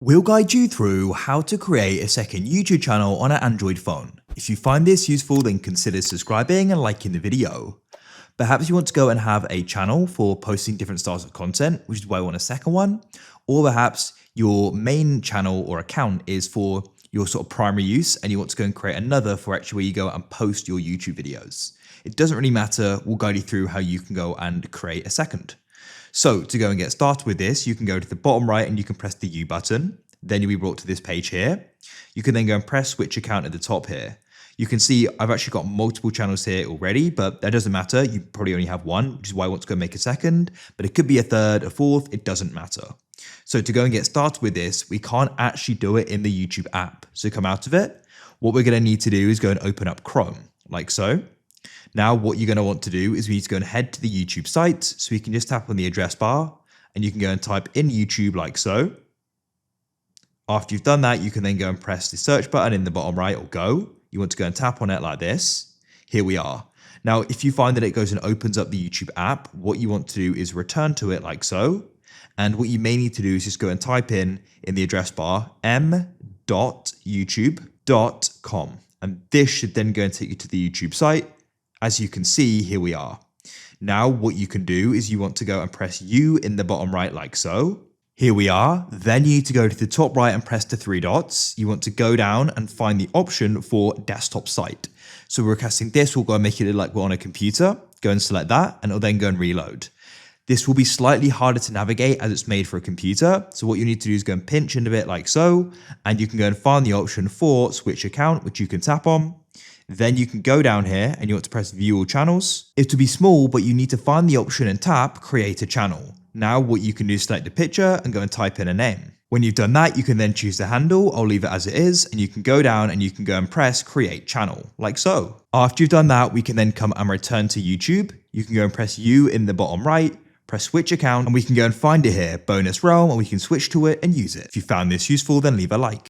We'll guide you through how to create a second YouTube channel on an Android phone. If you find this useful, then consider subscribing and liking the video. Perhaps you want to go and have a channel for posting different styles of content, which is why I want a second one. Or perhaps your main channel or account is for your sort of primary use and you want to go and create another for actually where you go and post your YouTube videos. It doesn't really matter. We'll guide you through how you can go and create a second. So to go and get started with this, you can go to the bottom right and you can press the U button. Then you'll be brought to this page here. You can then go and press switch account at the top here. You can see I've actually got multiple channels here already, but that doesn't matter. You probably only have one, which is why I want to go make a second, but it could be a third, a fourth, it doesn't matter. So to go and get started with this, we can't actually do it in the YouTube app. So come out of it. What we're going to need to do is go and open up Chrome, like so. Now, what you're going to want to do is we need to go and head to the YouTube site. So you can just tap on the address bar and you can go and type in YouTube like so. After you've done that, you can then go and press the search button in the bottom right or go. You want to go and tap on it like this. Here we are. Now, if you find that it goes and opens up the YouTube app, what you want to do is return to it like so. And what you may need to do is just go and type in the address bar m.youtube.com. And this should then go and take you to the YouTube site. As you can see, here we are. Now, what you can do is you want to go and press U in the bottom right like so. Here we are. Then you need to go to the top right and press the three dots. You want to go down and find the option for desktop site. So we're casting this. We'll go and make it look like we're on a computer. Go and select that and it'll then go and reload. This will be slightly harder to navigate as it's made for a computer. So what you need to do is go and pinch in a bit like so. And you can go and find the option for switch account, which you can tap on. Then you can go down here and you want to press view all channels. It will be small, but you need to find the option and tap create a channel. Now what you can do is select a picture and go and type in a name. When you've done that, you can then choose the handle. I'll leave it as it is. And you can go down and you can go and press create channel like so. After you've done that, we can then come and return to YouTube. You can go and press U in the bottom right, press switch account, and we can go and find it here, GuideRealm, and we can switch to it and use it. If you found this useful, then leave a like.